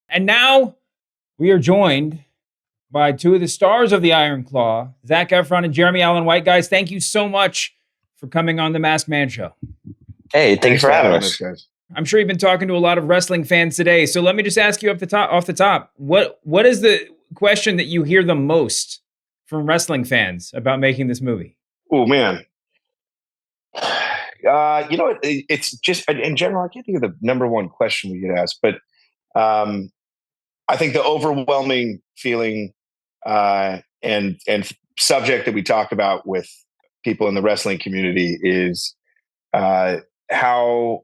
And now we are joined by two of the stars of the Iron Claw, Zac Efron and Jeremy Allen White. Guys, thank you so much for coming on the Masked Man Show. Hey, thanks for having us, guys. I'm sure you've been talking to a lot of wrestling fans today. So let me just ask you off the top. What is the question that you hear the most from wrestling fans about making this movie? Oh man. It's just in general, I can't think of the number one question we get asked, but I think the overwhelming feeling and subject that we talk about with people in the wrestling community is how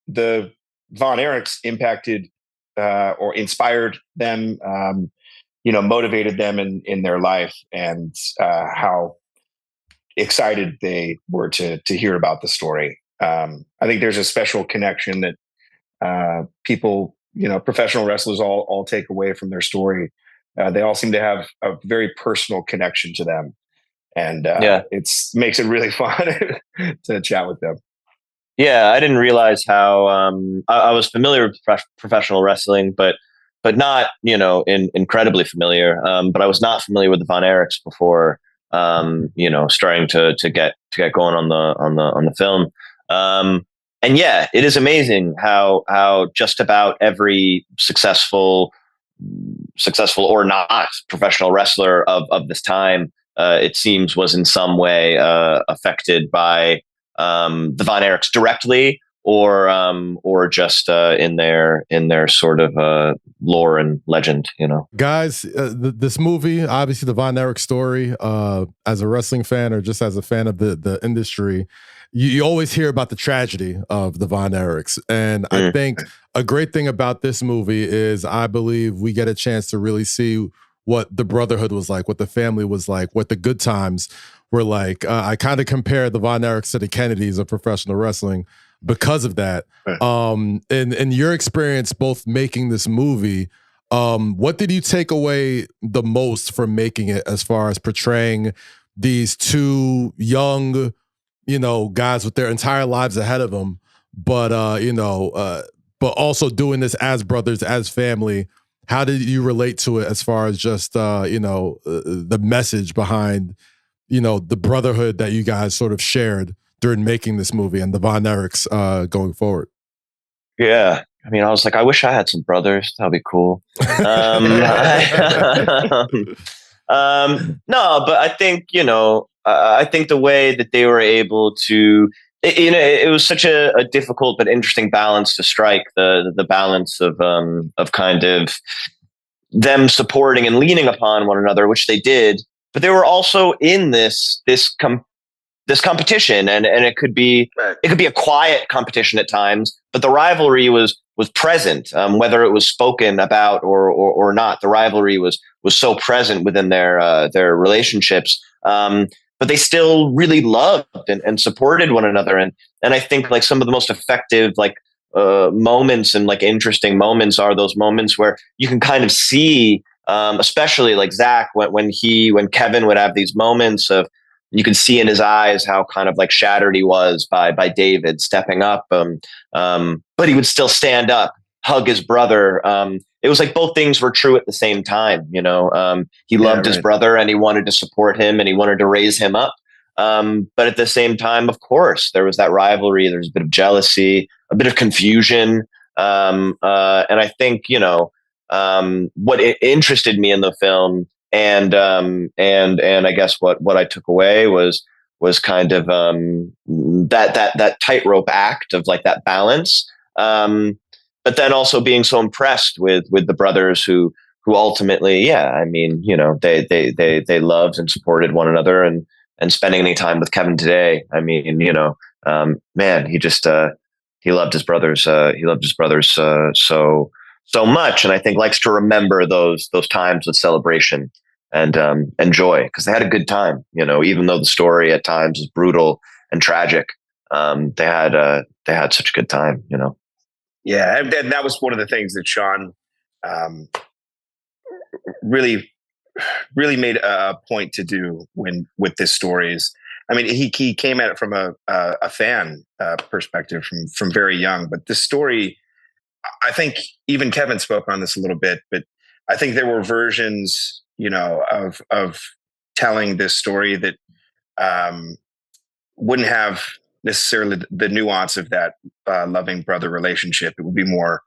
the Von Erichs impacted or inspired them, motivated them in their life, and how excited they were to hear about the story. I think there's a special connection that people, professional wrestlers all take away from their story. They all seem to have a very personal connection to them, and it makes it really fun to chat with them. Yeah, I didn't realize how I was familiar with professional wrestling, but not incredibly familiar. But I was not familiar with the Von Erichs before starting to get going on the film. And yeah, it is amazing how just about every successful or not professional wrestler of this time, it seems, was in some way affected by the Von Erichs directly or just in their sort of lore and legend, Guys, this movie, obviously the Von Erich story, as a wrestling fan or just as a fan of the industry, you always hear about the tragedy of the Von Erichs. And I think a great thing about this movie is I believe we get a chance to really see what the brotherhood was like, what the family was like, what the good times were like. I kind of compare the Von Erichs to the Kennedys of professional wrestling because of that. In your experience, both making this movie, what did you take away the most from making it as far as portraying these two young, guys with their entire lives ahead of them, but also doing this as brothers, as family? How did you relate to it as far as just, the message behind, the brotherhood that you guys sort of shared during making this movie and the Von Erichs going forward? Yeah. I mean, I was like, I wish I had some brothers. That'd be cool. No, but I think, I think the way that they were able to, it was such a difficult but interesting balance to strike, the balance of kind of them supporting and leaning upon one another, which they did, but they were also in this competition, and it could be a quiet competition at times, but the rivalry was present, whether it was spoken about or not. The rivalry was so present within their relationships, but they still really loved and supported one another. And I think like some of the most effective moments and like interesting moments are those moments where you can kind of see, especially like Zac, when Kevin would have these moments of, you could see in his eyes how kind of like shattered he was by David stepping up, but he would still stand up, hug his brother. It was like both things were true at the same time. He loved his brother and he wanted to support him and he wanted to raise him up. But at the same time, of course, there was that rivalry. There's a bit of jealousy, a bit of confusion. And I think, what interested me in the film, and I guess what I took away was kind of that tightrope act of like that balance, but then also being so impressed with the brothers who ultimately, they loved and supported one another, and spending any time with Kevin today, I mean, man, he just he loved his brothers. He loved his brothers so much, and I think likes to remember those times with celebration and joy, because they had a good time. Even though the story at times is brutal and tragic, they had such a good time. Yeah, and that was one of the things that Sean really made a point to do with this story. Is, I mean, he came at it from a fan perspective from very young, but this story I think even Kevin spoke on this a little bit, but I think there were versions, of telling this story that wouldn't have necessarily the nuance of that loving brother relationship. It would be more,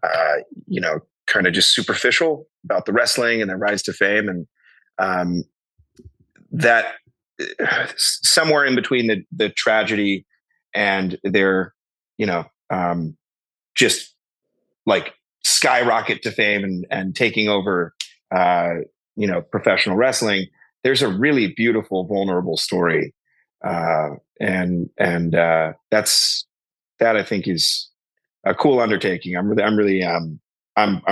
kind of just superficial about the wrestling and their rise to fame, and that somewhere in between the tragedy and their, just like skyrocket to fame and taking over, professional wrestling. There's a really beautiful, vulnerable story, and that's that I think is a cool undertaking. I'm really I'm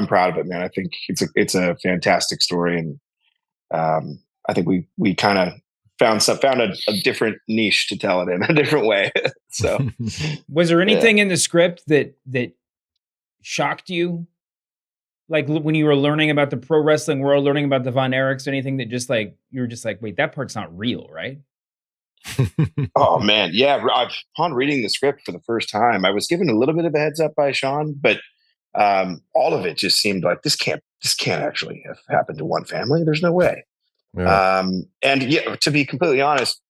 proud of it, man. I think it's a fantastic story, and I think we kind of found a different niche to tell it in, a different way. So, was there anything in the script that shocked you? Like when you were learning about the pro wrestling world, learning about the Von Erichs, anything that just like, you were just like, wait, that part's not real, right? Oh man. Yeah. Upon reading the script for the first time, I was given a little bit of a heads up by Sean, but all of it just seemed like this can't actually have happened to one family. There's no way. Yeah. And yeah, to be completely honest,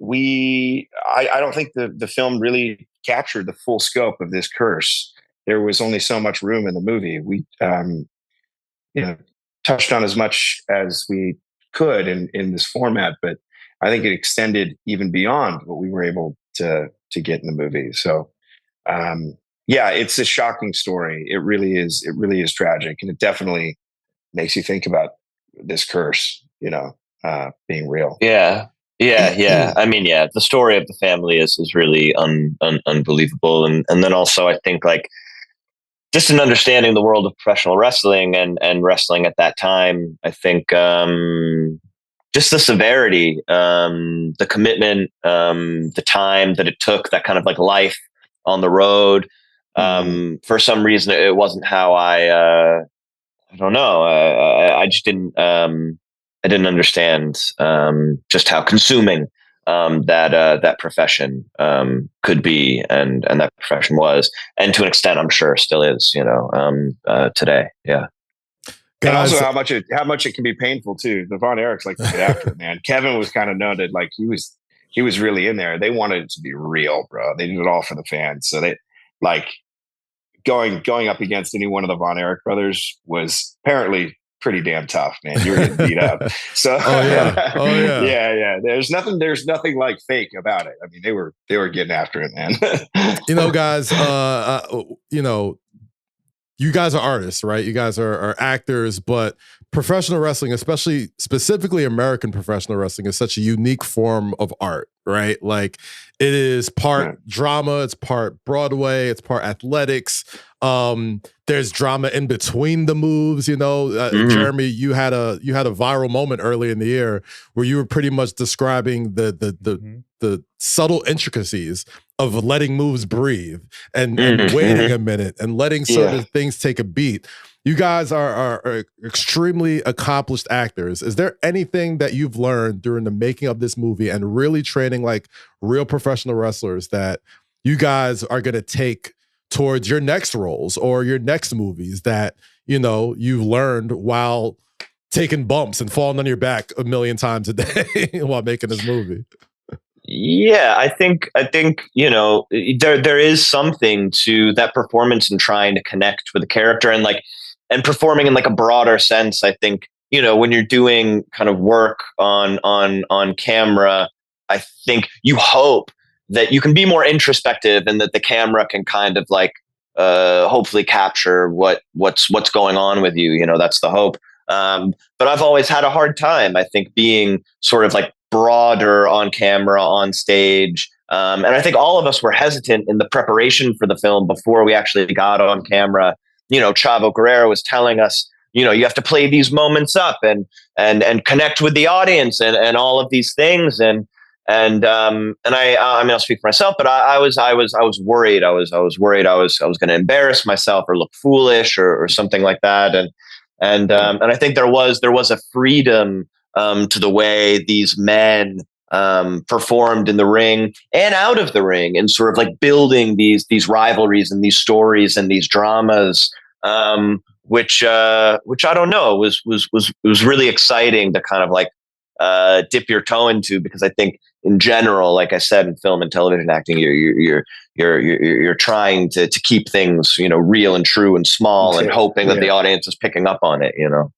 I don't think the film really captured the full scope of this curse. There was only so much room in the movie. We, touched on as much as we could in this format, but I think it extended even beyond what we were able to get in the movie. So, yeah, it's a shocking story. It really is. It really is tragic, and it definitely makes you think about this curse, being real. Yeah. I mean, the story of the family is really unbelievable, and then also I think like just in understanding the world of professional wrestling and wrestling at that time, I think just the severity, the commitment, the time that it took, that kind of like life on the road. For some reason, it wasn't how I don't know. I just didn't. I didn't understand just how consuming that profession could be, and that profession was, and to an extent, I'm sure still is. Today. Yeah. And also how much it can be painful too. The Von Erichs like to get after it, man. Kevin was kind of noted, like he was really in there. They wanted it to be real, bro. They did it all for the fans. So they like going up against any one of the Von Erich brothers was apparently pretty damn tough, man. You were getting beat up. So yeah. There's nothing like fake about it. I mean, they were getting after it, man. Guys, you guys are artists, right? You guys are actors, but professional wrestling, specifically American professional wrestling, is such a unique form of art, right? Like it is part drama, it's part Broadway, it's part athletics. There's drama in between the moves, Jeremy, you had a viral moment early in the year where you were pretty much describing the subtle intricacies of letting moves breathe and waiting a minute and letting certain things take a beat. You guys are extremely accomplished actors. Is there anything that you've learned during the making of this movie and really training like real professional wrestlers that you guys are going to take towards your next roles or your next movies that, you've learned while taking bumps and falling on your back a million times a day while making this movie? Yeah, I think there is something to that performance and trying to connect with the character and performing in like a broader sense. I think when you're doing kind of work on camera, I think you hope that you can be more introspective and that the camera can kind of like hopefully capture what's going on with you. That's the hope. But I've always had a hard time, I think, being sort of like broader on camera, on stage. And I think all of us were hesitant in the preparation for the film before we actually got on camera. Chavo Guerrero was telling us, you have to play these moments up and connect with the audience and all of these things. And I mean, I'll speak for myself, but I was worried. I was worried I was going to embarrass myself or look foolish or something like that. And I think there was a freedom to the way these men performed in the ring and out of the ring, and sort of like building these rivalries and these stories and these dramas, which I don't know, was really exciting to kind of like dip your toe into, because I think in general, like I said, in film and television acting, you're trying to keep things, you know, real and true and small, and hoping that the audience is picking up on it, you know.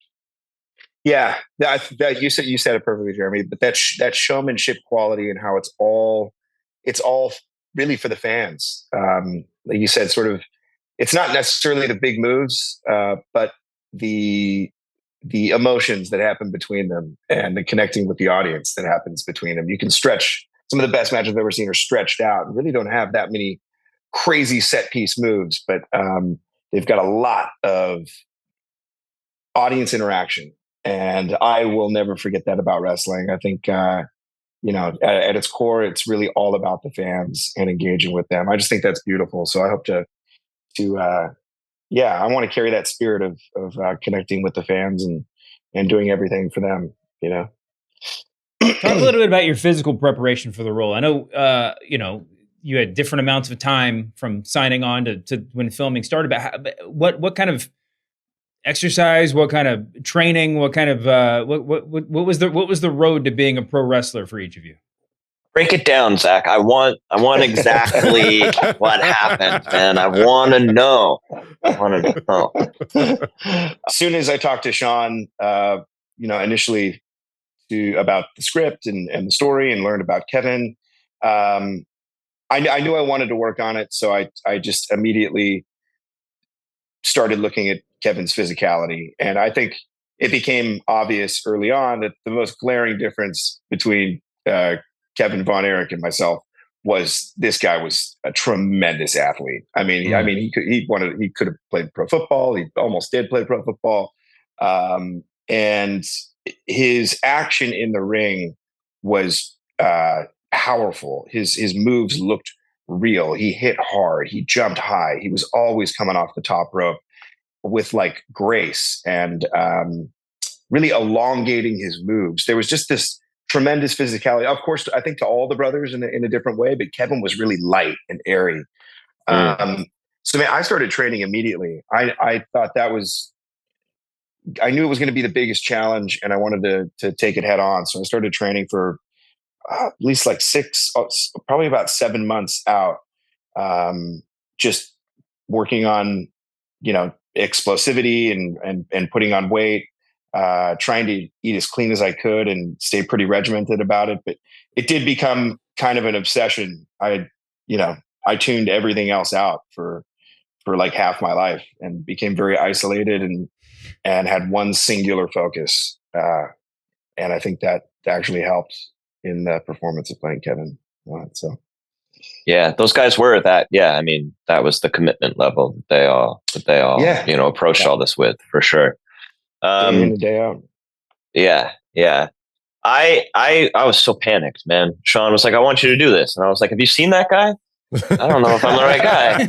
Yeah, that you said it perfectly, Jeremy. But that showmanship quality and how it's all really for the fans. Like you said, sort of, it's not necessarily the big moves, but the emotions that happen between them and the connecting with the audience that happens between them. You can stretch some of the best matches I've ever seen are stretched out and really don't have that many crazy set piece moves, but they've got a lot of audience interaction. And I will never forget that about wrestling. I think, you know, at its core, it's really all about the fans and engaging with them. I just think that's beautiful. So I hope to I want to carry that spirit of connecting with the fans and doing everything for them, you know. Talk a little bit about your physical preparation for the role. I know, you know, you had different amounts of time from signing on to when filming started, but what kind of exercise, what kind of training, what kind of what was the road to being a pro wrestler for each of you? Break it down, Zach. I want exactly what happened, man. I want to know. As soon as I talked to Sean, you know, initially about the script and the story, and learned about Kevin, I knew I wanted to work on it, so I just immediately started looking at Kevin's physicality. And I think it became obvious early on that the most glaring difference between Kevin Von Erich and myself was this guy was a tremendous athlete. I mean, he could have played pro football. He almost did play pro football. And his action in the ring was powerful. His moves looked real. He hit hard. He jumped high. He was always coming off the top rope with like grace and really elongating his moves. There was just this tremendous physicality. Of course, I think to all the brothers in a different way, but Kevin was really light and airy. So man, I started training immediately. I thought I knew it was going to be the biggest challenge, and I wanted to take it head on. So I started training for at least like probably about 7 months out, just working on, you know, explosivity and putting on weight, trying to eat as clean as I could and stay pretty regimented about it. But it did become kind of an obsession. I tuned everything else out for like half my life and became very isolated and had one singular focus. And I think that actually helped in the performance of playing Kevin. So. Yeah, those guys were that. Yeah, I mean, that was the commitment level that they all you know, approached all this with, for sure. Day in and day out. Yeah. I was so panicked, man. Sean was like, "I want you to do this," and I was like, "Have you seen that guy? I don't know if I'm the right guy."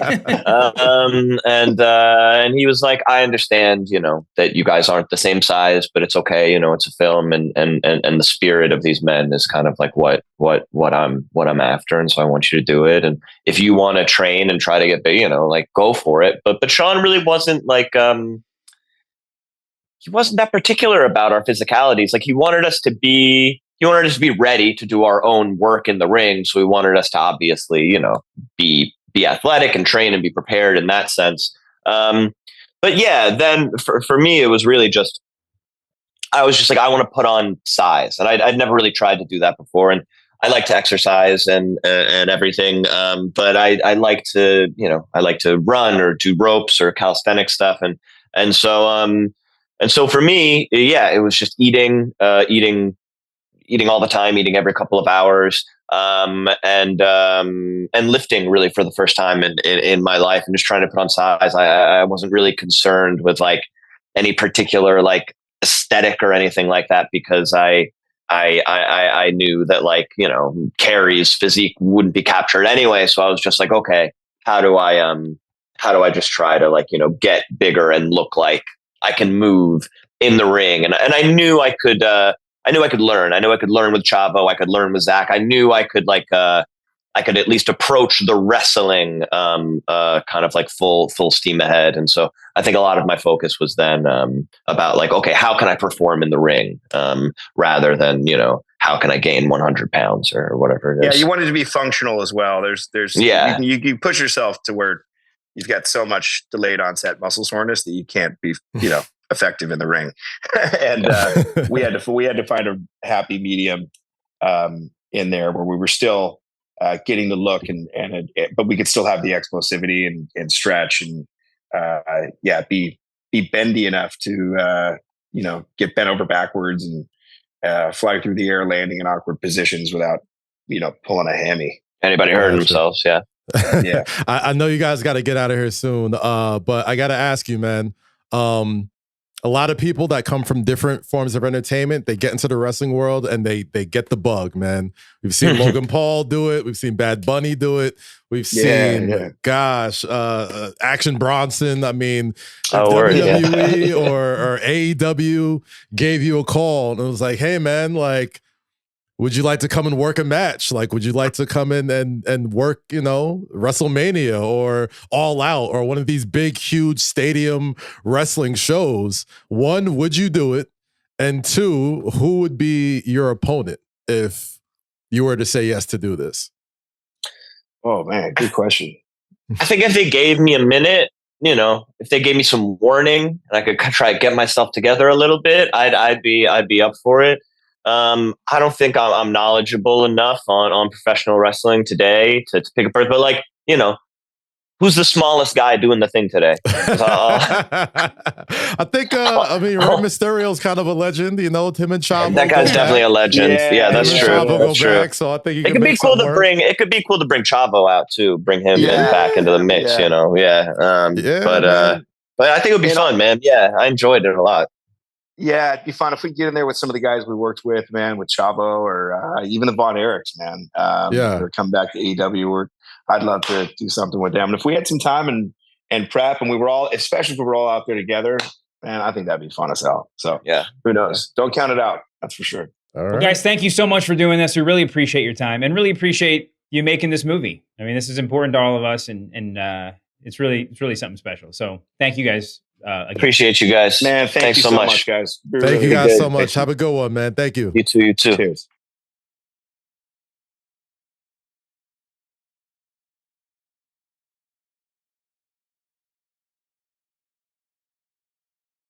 And he was like, "I understand, you know, that you guys aren't the same size, but it's okay. You know, it's a film, and the spirit of these men is kind of like what I'm after, and so I want you to do it. And if you want to train and try to get big, you know, like go for it." But Sean really wasn't like he wasn't that particular about our physicalities. Like he wanted us to be ready to do our own work in the ring. So he wanted us to obviously, you know, be athletic and train and be prepared in that sense. But yeah, then for me, it was really just, I was just like, I want to put on size, and I'd never really tried to do that before. And I like to exercise and everything. But I like to, you know, I like to run or do ropes or calisthenic stuff. And so for me, yeah, it was just eating all the time, eating every couple of hours, and lifting really for the first time in my life, and just trying to put on size. I wasn't really concerned with like any particular like aesthetic or anything like that, because I knew that, like, you know, Carrie's physique wouldn't be captured anyway. So I was just like, okay, how do I just try to, like, you know, get bigger and look like I can move in the ring. And I knew I could knew I could learn. I knew I could learn with Chavo. I could learn with Zac. I knew I could I could at least approach the wrestling kind of like full steam ahead. And so I think a lot of my focus was then about like, okay, how can I perform in the ring rather than, how can I gain 100 pounds or whatever it is. Yeah, you wanted to be functional as well. There's you push yourself to where you've got so much delayed onset muscle soreness that you can't be, effective in the ring. And we had to find a happy medium in there where we were still getting the look but we could still have the explosivity and stretch and be bendy enough to get bent over backwards and fly through the air, landing in awkward positions without pulling a hammy. Anybody hurting themselves? Yeah. Yeah. I know you guys got to get out of here soon, but I got to ask you, man. A lot of people that come from different forms of entertainment, they get into the wrestling world and they get the bug, man. We've seen Logan Paul do it. We've seen Bad Bunny do it. We've seen, Action Bronson. I mean, WWE or AEW gave you a call and it was like, hey, man, like, would you like to come and work a match? Like, would you like to come in and work, WrestleMania or All Out or one of these big, huge stadium wrestling shows? One, would you do it? And two, who would be your opponent if you were to say yes to do this? Oh, man, good question. I think if they gave me a minute, if they gave me some warning and I could try to get myself together a little bit, I'd be up for it. I don't think I'm knowledgeable enough on professional wrestling today to pick a person, but like, who's the smallest guy doing the thing today? I think, Rey Mysterio's kind of a legend, him and Chavo. That guy's definitely a legend. Yeah, that's true. That's true. Back, so I think it could be cool to bring. It could be cool to bring Chavo out too. Bring him back into the mix. But I think it would be fun, man. Yeah, I enjoyed it a lot. Yeah, it'd be fun if we get in there with some of the guys we worked with, man, with Chavo or even the Von Erichs, man. Or come back to AEW. I'd love to do something with them. And if we had some time and prep, and we were all, especially if we were all out there together, man, I think that'd be fun as hell. So who knows? Don't count it out. That's for sure. All right. Well, guys, thank you so much for doing this. We really appreciate your time and really appreciate you making this movie. I mean, this is important to all of us, and it's really something special. So thank you guys. Appreciate you guys. Man, thanks so much, guys. Thank you guys so much. Have a good one, man. Thank you. You too. Cheers.